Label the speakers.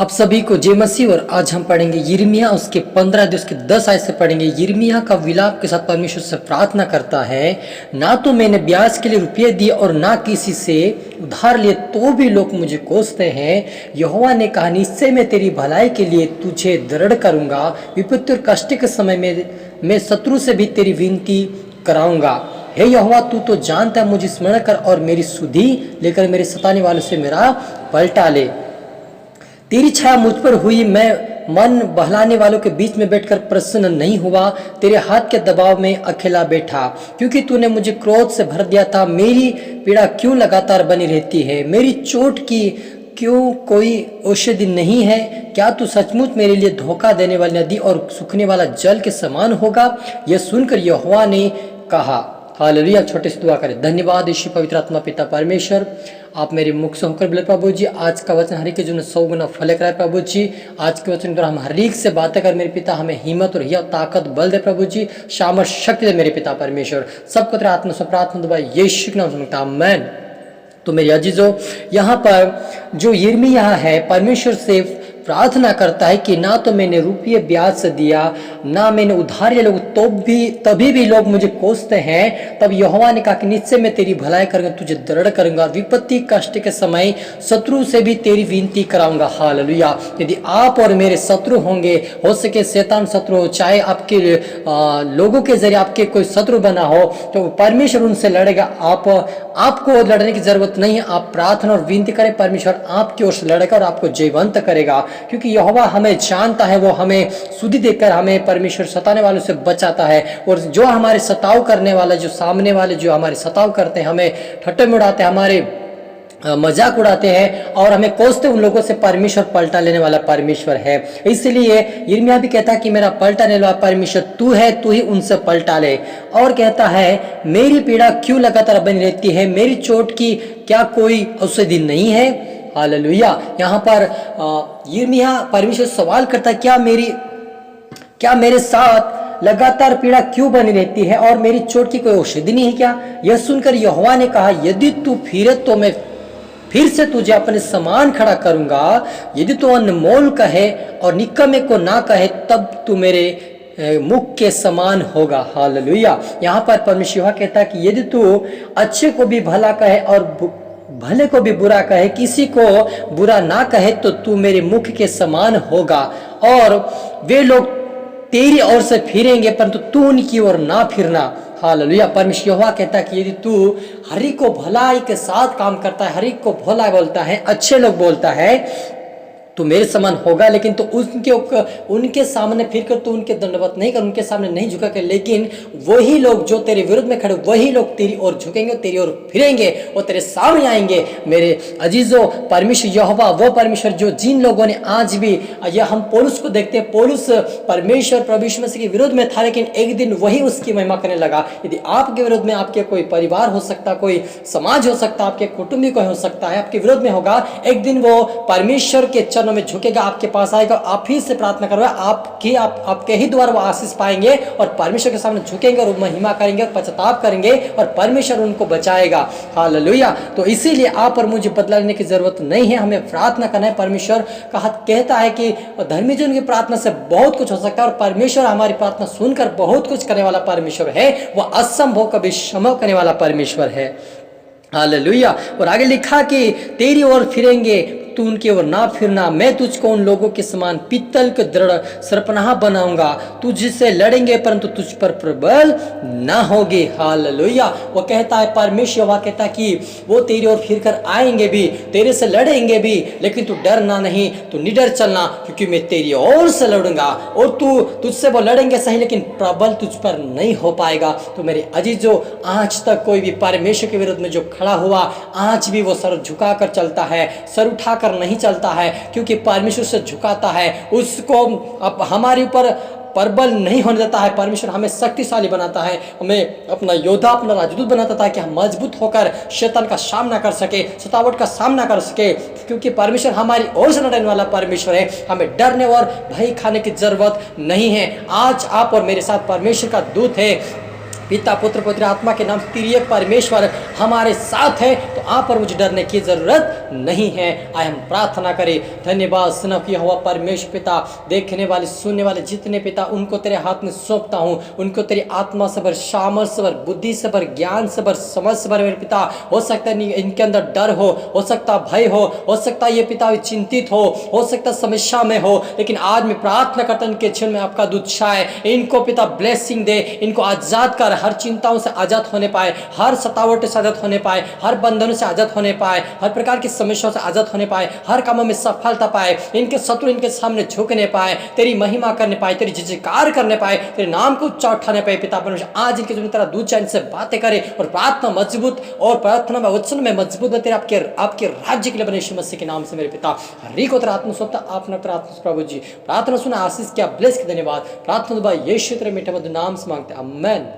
Speaker 1: आप सभी को जय मसीह। और आज हम पढ़ेंगे यिर्मयाह उसके 15 अध्याय उसके 10 आयत से पढ़ेंगे। यिर्मयाह का विलाप के साथ परमेश्वर से प्रार्थना करता है, ना तो मैंने ब्याज के लिए रुपये दिए और ना किसी से उधार लिए, तो भी लोग मुझे कोसते हैं। यहोवा ने कहा, निश्चय मैं तेरी भलाई के लिए तुझे दृढ़ करूंगा, विपत्ति और कष्ट के समय में मैं शत्रु से भी तेरी विनती कराऊंगा। हे यहोवा, तू तो जानता है, मुझे स्मरण कर और मेरी सुधि लेकर मेरे सताने वालों से मेरा पलटा ले। तेरी छाया मुझ पर हुई, मैं मन बहलाने वालों के बीच में बैठकर प्रसन्न नहीं हुआ। तेरे हाथ के दबाव में अकेला बैठा, क्योंकि तूने मुझे क्रोध से भर दिया था। मेरी पीड़ा क्यों लगातार बनी रहती है? मेरी चोट की क्यों कोई औषधि नहीं है? क्या तू सचमुच मेरे लिए धोखा देने वाली नदी और सूखने वाला जल के समान होगा? यह सुनकर यहोवा ने कहा, हालेलुया। छोटे से दुआ करें। धन्यवाद यीशु पवित्र आत्मा पिता परमेश्वर, आप मेरे मुख से होकर बोले प्रभु जी। आज का वचन हर एक के जीवन में 100 गुना फल कराए प्रभु जी। आज के वचन पर हम हर एक से बातें कर मेरे पिता, हमें हिम्मत और यह ताकत बल दे प्रभु जी, सामर्थ शक्ति दे मेरे पिता परमेश्वर। सबको तेरे आत्मा से प्रार्थना दुआ यीशु के नाम से मांगता हूं, आमीन। तो मेरे अजीजों, यहाँ पर जो यिर्मयाह है परमेश्वर से प्रार्थना करता है कि ना तो मैंने रुपये ब्याज से दिया, ना मैंने उधार लिया, लोग तो भी तभी भी लोग मुझे कोसते हैं। तब यहोवा ने कहा कि निश्चय मैं तेरी भलाई करूंगा, तुझे दृढ़ करूंगा, विपत्ति कष्ट के समय शत्रु से भी तेरी विनती कराऊंगा। हालेलुया। यदि आप और मेरे शत्रु होंगे, हो सके शैतान शत्रु हो, चाहे आपके लोगों के जरिए आपके कोई शत्रु बना हो, तो परमेश्वर उनसे लड़ेगा। आपको लड़ने की जरूरत नहीं है। आप प्रार्थना और विनती करें, परमेश्वर आपकी ओर से लड़ेगा और आपको जयवंत करेगा, क्योंकि यहोवा हमें जानता है। वो हमें सुधि देकर हमें परमेश्वर सताने वालों से बचाता है। और जो हमारे सताव करने वाला, जो सामने वाले जो हमारे सताव करते हैं, हमें ठट्टे में उड़ाते हैं, हमारे मजाक उड़ाते हैं और हमें कोसते, उन लोगों से परमेश्वर पलटा लेने वाला परमेश्वर है। इसलिए यिर्मयाह भी कहता है कि मेरा पलटाने वाला परमेश्वर तू है, तू ही उनसे पलटा ले। और कहता है, मेरी पीड़ा क्यों लगातार बनी रहती है? मेरी चोट की क्या कोई औषधि नहीं है? हालेलुया। यहाँ पर यिर्मयाह परमेश्वर सवाल करता है, क्या मेरे साथ लगातार पीड़ा क्यों बनी रहती है और मेरी चोट की कोई औषधि नहीं है क्या? यह सुनकर यहोवा ने कहा, यदि तू फिरे तो मैं फिर से तुझे अपने समान खड़ा करूंगा। यदि तू अनमोल कहे और निकम्मे को ना कहे, तब तू मेरे मुख के समान होगा। हालेलुया। यहाँ पर परमेश्वर कहता है कि यदि तू अच्छे को भी भला कहे और भले को भी बुरा कहे, किसी को बुरा ना कहे, तो तू मेरे मुख के समान होगा। और वे लोग तेरी ओर से फिरेंगे, परंतु तू उनकी ओर ना फिरना। हालेलुया। परमेश्वर यहोवा कहता है कि यदि तू हर एक को भलाई के साथ काम करता है, हर एक को भला बोलता है, अच्छे लोग बोलता है, तो मेरे समान होगा। लेकिन तो उनके सामने फिर कर तू उनके दंडवत नहीं कर, उनके सामने नहीं झुका कर, लेकिन वही लोग जो तेरे विरुद्ध में खड़े, वही लोग तेरी ओर झुकेंगे, तेरी ओर फिरेंगे और तेरे सामने आएंगे। मेरे अजीजों, परमेश्वर यहोवा वो परमेश्वर जो जिन लोगों ने आज भी, यह हम पौलुस को देखते हैं, पौलुस परमेश्वर प्रभु यीशु मसीह के विरुद्ध में था, लेकिन एक दिन वही उसकी महिमा करने लगा। यदि आपके विरुद्ध में आपके कोई परिवार हो सकता, कोई समाज हो सकता, आपके कुटुंबी को हो सकता है, आपके विरुद्ध में होगा, एक दिन वो परमेश्वर के चरणों में झुकेगा, आपके पास आएगा, आप ही से प्रार्थना करोगे, आपके ही द्वारा वो आशीष पाएंगे और परमेश्वर के सामने झुकेंगे और महिमा करेंगे और पश्चाताप करेंगे और परमेश्वर उनको बचाएगा। हालेलुया। तो इसीलिए आप और मुझे बदला लेने की जरूरत नहीं है, हमें प्रार्थना करना है। परमेश्वर कहता है कि धर्मी जन की प्रार्थना से बहुत कुछ हो सकता है और परमेश्वर हमारी प्रार्थना सुनकर बहुत कुछ करने वाला परमेश्वर है। वह असंभव कभी संभव करने वाला परमेश्वर है। हालेलुया। और आगे लिखा कि तेरी ओर फिरेंगे, तू उनकी ओर ना फिरना। मैं तुझको उन लोगों के समान पीतल के दृढ़ सरपनाह बनाऊंगा, तुझसे लड़ेंगे परंतु तुझ पर प्रबल ना होगे। हालेलुया। वो कहता है, परमेश्वर वह कहता है कि वो तेरी ओर फिर कर आएंगे भी, तेरे से लड़ेंगे भी, लेकिन तू डरना नहीं, तू निडर चलना, क्योंकि मैं तेरी ओर से लड़ूंगा। और तुझसे वो लड़ेंगे सही, लेकिन प्रबल तुझ पर नहीं हो पाएगा। तो मेरे अजीजों, आज तक कोई भी परमेश्वर के विरुद्ध में जो खड़ा हुआ, आज भी वो सर झुका कर चलता है, सर उठा कर नहीं चलता है, क्योंकि परमेश्वर से झुकाता है, उसको अब हमारे ऊपर प्रबल नहीं होने देता है। परमेश्वर हमें शक्तिशाली बनाता है, हमें अपना योद्धा, अपना राजदूत बनाता है कि हम मजबूत होकर शैतान का सामना कर सके, सतावट का सामना कर सके, क्योंकि परमेश्वर हमारी ओर से लड़ने वाला परमेश्वर है। हमें डरने और भय खाने की जरूरत नहीं है। आज आप और मेरे साथ परमेश्वर का दूत है, पिता पुत्र पवित्र आत्मा के नाम त्रिएक परमेश्वर हमारे साथ है, तो आप पर मुझे डरने की जरूरत नहीं है। आए हम प्रार्थना करें। धन्यवाद स्नफ यहोवा परमेश्वर पिता, देखने वाले सुनने वाले जितने पिता, उनको तेरे हाथ में सौंपता हूँ। उनको तेरी आत्मा से भर, सामर्थ से भर, बुद्धि से भर, ज्ञान से भर, समझ से भर मेरे पिता। हो सकता है इनके अंदर डर हो सकता भय हो सकता है ये पिता चिंतित हो सकता समस्या में हो, लेकिन आज मैं प्रार्थना करता हूं इनके जीवन में आपका दूध छाए। इनको पिता ब्लेसिंग दे, इनको आजाद कर, हर चिंताओं से आजाद होने पाए, हर सतावट से आजाद होने पाए, हर बंधनों से आजाद होने पाए, हर प्रकार की समस्याओं से आजाद होने पाए, हर कामों में सफलता पाए, इनके शत्रु इनके सामने झुकने पाए, तेरी महिमा करने पाए, तेरी जयकार करने पाए, तेरे नाम को ऊंचा उठाने पाए। पिता परमेश्वर आज इनके जीवन में तेरा दूध चैन से बातें करे और प्रार्थना मजबूत और प्रार्थना में वचन में मजबूत तेरे आपके राज्य के लिए बने यीशु मसीह के नाम से मेरे पिता। हरी को तेरा आत्मा सौंपता, आपने प्रार्थना प्रभु जी, प्रार्थना सुना, आशीष किया, ब्लेस के धन्यवाद। प्रार्थना दुआ यीशु तेरे मीठे मधुर नाम से मांगते, आमेन।